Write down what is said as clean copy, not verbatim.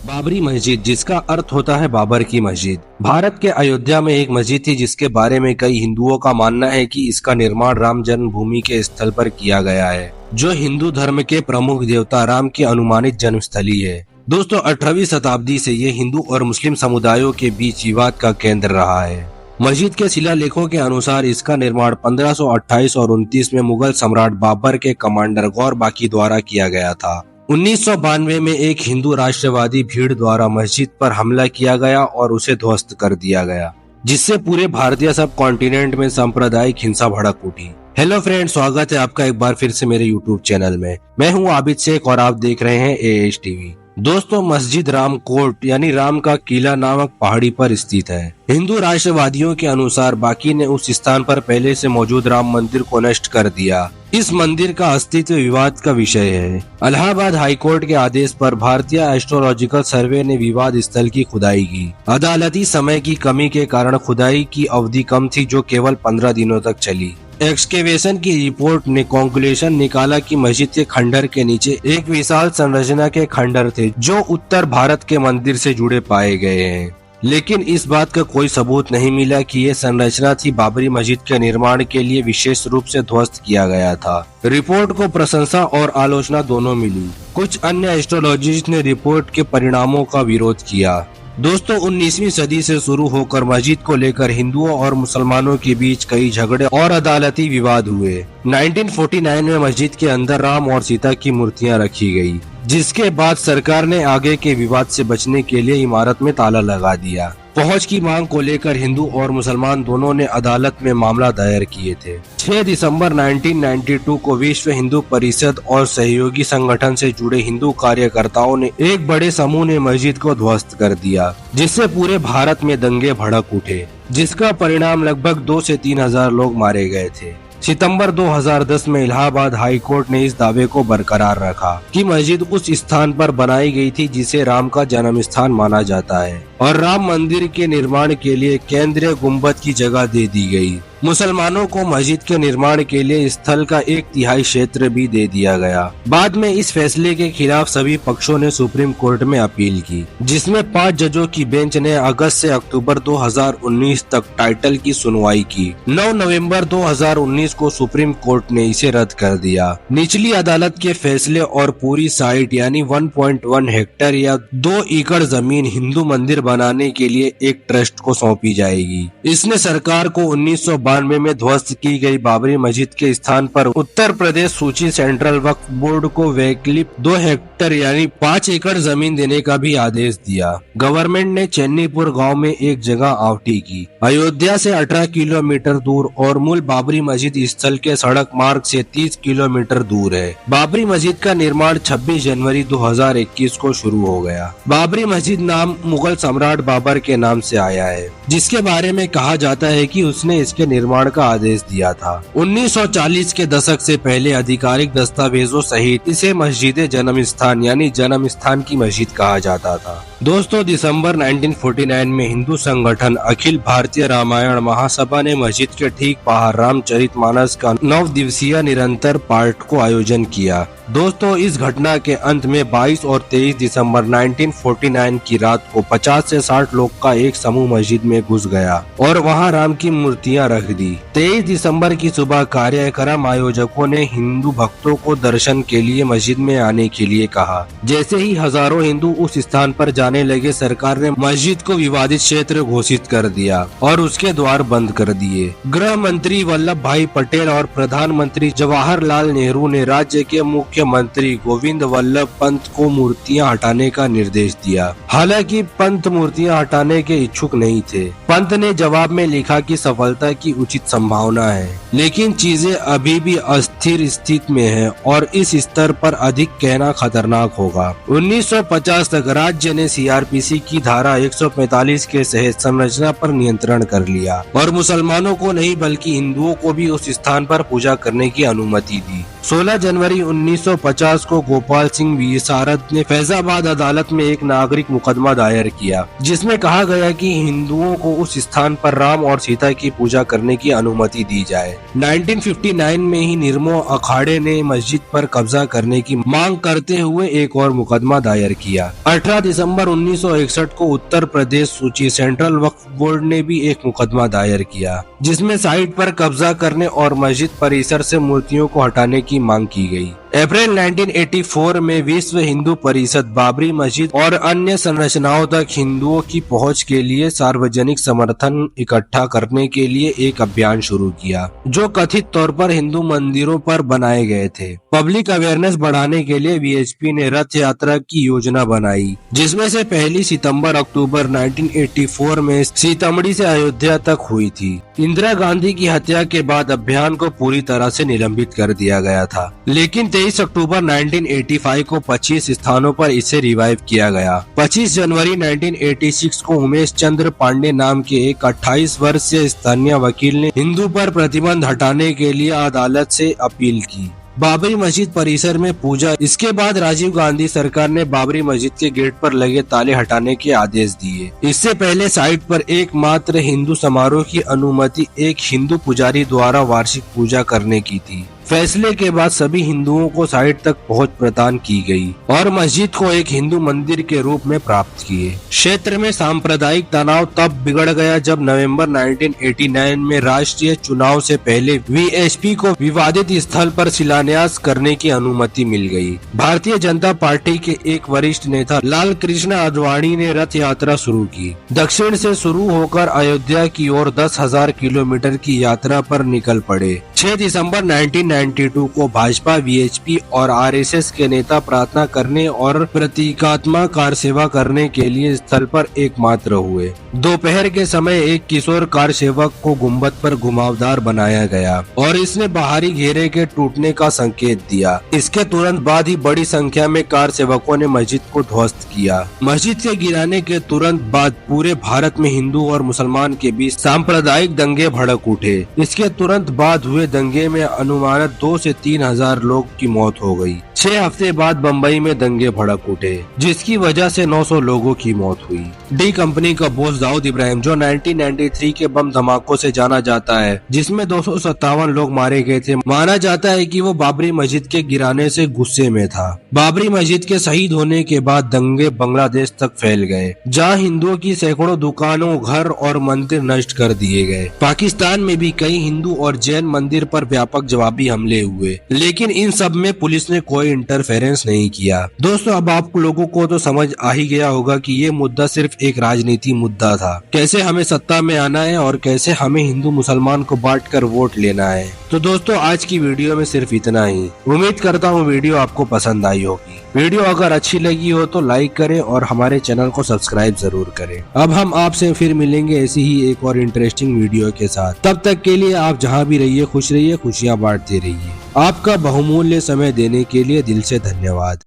बाबरी मस्जिद, जिसका अर्थ होता है बाबर की मस्जिद, भारत के अयोध्या में एक मस्जिद थी जिसके बारे में कई हिंदुओं का मानना है कि इसका निर्माण राम जन्मभूमि के स्थल पर किया गया है, जो हिंदू धर्म के प्रमुख देवता राम की अनुमानित जन्मस्थली है। दोस्तों, 18वीं शताब्दी से ये हिंदू और मुस्लिम समुदायों के बीच विवाद का केंद्र रहा है। मस्जिद के शिलालेखों के अनुसार इसका निर्माण 1528 और 29 में मुगल सम्राट बाबर के कमांडर गौर बाकी द्वारा किया गया था। 1992 में एक हिंदू राष्ट्रवादी भीड़ द्वारा मस्जिद पर हमला किया गया और उसे ध्वस्त कर दिया गया, जिससे पूरे भारतीय सब कॉन्टिनेंट में सांप्रदायिक हिंसा भड़क उठी। हेलो फ्रेंड, स्वागत है आपका एक बार फिर से मेरे यूट्यूब चैनल में। मैं हूं आबिद शेख और आप देख रहे हैं AH TV। दोस्तों, मस्जिद राम कोट यानी राम का किला नामक पहाड़ी पर स्थित है। हिंदू राष्ट्रवादियों के अनुसार बाकी ने उस स्थान पर पहले से मौजूद राम मंदिर को नष्ट कर दिया। इस मंदिर का अस्तित्व विवाद का विषय है। इलाहाबाद हाईकोर्ट के आदेश पर भारतीय एस्ट्रोलॉजिकल सर्वे ने विवाद स्थल की खुदाई की। अदालती समय की कमी के कारण खुदाई की अवधि कम थी, जो केवल 15 दिनों तक चली। एक्सकेवेशन की रिपोर्ट ने कॉन्क्लूजन निकाला कि मस्जिद के खंडर के नीचे एक विशाल संरचना के खंडर थे, जो उत्तर भारत के मंदिर से जुड़े पाए गए हैं। लेकिन इस बात का कोई सबूत नहीं मिला कि ये संरचना थी बाबरी मस्जिद के निर्माण के लिए विशेष रूप से ध्वस्त किया गया था। रिपोर्ट को प्रशंसा और आलोचना दोनों मिली। कुछ अन्य एस्ट्रोलॉजिस्ट ने रिपोर्ट के परिणामों का विरोध किया। दोस्तों, 19वीं सदी से शुरू होकर मस्जिद को लेकर हिंदुओं और मुसलमानों के बीच कई झगड़े और अदालती विवाद हुए। 1949 में मस्जिद के अंदर राम और सीता की मूर्तियां रखी गई, जिसके बाद सरकार ने आगे के विवाद से बचने के लिए इमारत में ताला लगा दिया। पहुंच की मांग को लेकर हिंदू और मुसलमान दोनों ने अदालत में मामला दायर किए थे। 6 दिसंबर 1992 को विश्व हिंदू परिषद और सहयोगी संगठन से जुड़े हिंदू कार्यकर्ताओं ने एक बड़े समूह ने मस्जिद को ध्वस्त कर दिया, जिससे पूरे भारत में दंगे भड़क उठे, जिसका परिणाम लगभग 2 से 3 हजार लोग मारे गए थे। सितंबर 2010 में इलाहाबाद हाई कोर्ट ने इस दावे को बरकरार रखा कि मस्जिद उस स्थान पर बनाई गई थी जिसे राम का जन्म स्थान माना जाता है, और राम मंदिर के निर्माण के लिए केंद्रीय गुंबद की जगह दे दी गई। मुसलमानों को मस्जिद के निर्माण के लिए स्थल का 1/3 क्षेत्र भी दे दिया गया। बाद में इस फैसले के खिलाफ सभी पक्षों ने सुप्रीम कोर्ट में अपील की, जिसमें 5 जजों की बेंच ने अगस्त से अक्टूबर 2019 तक टाइटल की सुनवाई की। 9 नवंबर 2019 को सुप्रीम कोर्ट ने इसे रद्द कर दिया। निचली अदालत के फैसले और पूरी साइट यानी 1.1 हेक्टेयर या 2 एकड़ जमीन हिंदू मंदिर बनाने के लिए एक ट्रस्ट को सौंपी जाएगी। इसने सरकार को 1992 में ध्वस्त की गई बाबरी मस्जिद के स्थान पर उत्तर प्रदेश सूची सेंट्रल वक्फ बोर्ड को वैकल्पिक 2 हेक्टेयर यानी 5 एकड़ जमीन देने का भी आदेश दिया। गवर्नमेंट ने चन्नीपुर गांव में एक जगह आवंटित की। अयोध्या से 18 किलोमीटर दूर और मूल बाबरी मस्जिद स्थल के सड़क मार्ग से 30 किलोमीटर दूर है। बाबरी मस्जिद का निर्माण 26 जनवरी 2021 को शुरू हो गया। बाबरी मस्जिद नाम मुगल सम्राट बाबर के नाम से आया है, जिसके बारे में कहा जाता है कि उसने इसके निर्माण का आदेश दिया था। 1940 के दशक से पहले आधिकारिक दस्तावेजों सहित इसे मस्जिद जन्म स्थान यानी जन्म स्थान की मस्जिद कहा जाता था। दोस्तों, दिसंबर 1949 में हिंदू संगठन अखिल भारतीय रामायण महासभा ने मस्जिद के ठीक बाहर रामचरितमानस का 9 दिवसीय निरंतर पाठ को आयोजन किया। दोस्तों, इस घटना के अंत में 22 और 23 दिसंबर 1949 की रात को 50 से 60 लोग का एक समूह मस्जिद में घुस गया और वहां राम की मूर्तियां रख दी। 23 दिसंबर की सुबह कार्यक्रम आयोजकों ने हिंदू भक्तों को दर्शन के लिए मस्जिद में आने के लिए कहा। जैसे ही हजारों हिंदू उस स्थान पर जाने लगे, सरकार ने मस्जिद को विवादित क्षेत्र घोषित कर दिया और उसके द्वार बंद कर दिए। गृह मंत्री वल्लभ भाई पटेल और प्रधानमंत्री जवाहरलाल नेहरू ने राज्य के मुख्यमंत्री गोविंद वल्लभ पंत को मूर्तियां हटाने का निर्देश दिया। हालांकि पंत मूर्तियां हटाने के इच्छुक नहीं थे। पंत ने जवाब में लिखा कि सफलता की उचित संभावना है, लेकिन चीजें अभी भी अस्थिर स्थिति में है और इस स्तर पर अधिक कहना खतरनाक होगा। 1950 तक राज्य ने CRPC की धारा 145 के तहत संरचना पर नियंत्रण कर लिया और मुसलमानों को नहीं बल्कि हिंदुओं को भी उस स्थान पर पूजा करने की अनुमति दी। 16 जनवरी 1950 को गोपाल सिंह विशारद ने फैजाबाद अदालत में एक नागरिक मुकदमा दायर किया, जिसमें कहा गया कि हिंदुओं को उस स्थान पर राम और सीता की पूजा करने की अनुमति दी जाए। 1959 में ही निर्मो अखाड़े ने मस्जिद पर कब्जा करने की मांग करते हुए एक और मुकदमा दायर किया। 18 दिसंबर 1961 को उत्तर प्रदेश सूची सेंट्रल वक्फ बोर्ड ने भी एक मुकदमा दायर किया, जिसमें साइट पर कब्जा करने और मस्जिद परिसर से मूर्तियों को हटाने की मांग की गई। अप्रैल 1984 में विश्व हिंदू परिषद बाबरी मस्जिद और अन्य संरचनाओं तक हिंदुओं की पहुंच के लिए सार्वजनिक समर्थन इकट्ठा करने के लिए एक अभियान शुरू किया, जो कथित तौर पर हिंदू मंदिरों पर बनाए गए थे। पब्लिक अवेयरनेस बढ़ाने के लिए वीएचपी ने रथ यात्रा की योजना बनाई, जिसमें से पहली सितंबर अक्टूबर 1984 में सीतामढ़ी से अयोध्या तक हुई थी। इंदिरा गांधी की हत्या के बाद अभियान को पूरी तरह से निलंबित कर दिया गया था, लेकिन 23 अक्टूबर 1985 को 25 स्थानों पर इसे रिवाइव किया गया। 25 जनवरी 1986 को उमेश चंद्र पांडे नाम के एक 28 वर्षीय स्थानीय वकील ने हिंदू पर प्रतिबंध हटाने के लिए अदालत से अपील की। बाबरी मस्जिद परिसर में पूजा। इसके बाद राजीव गांधी सरकार ने बाबरी मस्जिद के गेट पर लगे ताले हटाने के आदेश दिए। इससे पहले साइट पर एकमात्र हिंदू समारोह की अनुमति एक हिंदू पुजारी द्वारा वार्षिक पूजा करने की थी। फैसले के बाद सभी हिंदुओं को साइट तक पहुंच प्रदान की गई और मस्जिद को एक हिंदू मंदिर के रूप में प्राप्त किए। क्षेत्र में सांप्रदायिक तनाव तब बिगड़ गया जब नवंबर 1989 में राष्ट्रीय चुनाव से पहले वीएचपी को विवादित स्थल पर शिलान्यास करने की अनुमति मिल गई। भारतीय जनता पार्टी के एक वरिष्ठ नेता लाल कृष्ण आडवाणी ने रथ यात्रा शुरू की। दक्षिण से शुरू होकर अयोध्या की ओर 10,000 किलोमीटर की यात्रा पर निकल पड़े। 6 दिसंबर 1992 को भाजपा, वीएचपी और आरएसएस के नेता प्रार्थना करने और प्रतीकात्मक कार सेवा करने के लिए स्थल पर एकमात्र हुए। दोपहर के समय एक किशोर कार सेवक को गुंबद पर घुमावदार बनाया गया और इसने बाहरी घेरे के टूटने का संकेत दिया। इसके तुरंत बाद ही बड़ी संख्या में कार सेवकों ने मस्जिद को ध्वस्त किया। मस्जिद के गिराने के तुरंत बाद पूरे भारत में हिंदू और मुसलमान के बीच सांप्रदायिक दंगे भड़क उठे। इसके तुरंत बाद हुए दंगे में अनुमानित 2 से 3 हजार लोग की मौत हो गई। 6 हफ्ते बाद बम्बई में दंगे भड़क उठे, जिसकी वजह से 900 लोगों की मौत हुई। डी कंपनी का बॉस दाऊद इब्राहिम, जो 1993 के बम धमाकों से जाना जाता है, जिसमें 257 लोग मारे गए थे, माना जाता है कि वो बाबरी मस्जिद के गिराने से गुस्से में था। बाबरी मस्जिद के शहीद होने के बाद दंगे बांग्लादेश तक फैल गए, जहाँ हिंदुओं की सैकड़ों दुकानों, घर और मंदिर नष्ट कर दिए गए। पाकिस्तान में भी कई हिंदू और जैन मंदिर पर व्यापक जवाबी हमले हुए, लेकिन इन सब में पुलिस ने कोई इंटरफेरेंस नहीं किया। दोस्तों, अब आप लोगों को तो समझ आ ही गया होगा कि ये मुद्दा सिर्फ एक राजनीति मुद्दा था। कैसे हमें सत्ता में आना है और कैसे हमें हिंदू मुसलमान को बांटकर वोट लेना है। तो दोस्तों, आज की वीडियो में सिर्फ इतना ही। उम्मीद करता हूँ वीडियो आपको पसंद आई होगी। वीडियो अगर अच्छी लगी हो तो लाइक करें और हमारे चैनल को सब्सक्राइब जरूर करें। अब हम आपसे फिर मिलेंगे ऐसी ही एक और इंटरेस्टिंग वीडियो के साथ। तब तक के लिए आप जहाँ भी रहिए खुश रहिए, खुशियाँ बांटते रहिए। आपका बहुमूल्य समय देने के लिए दिल से धन्यवाद।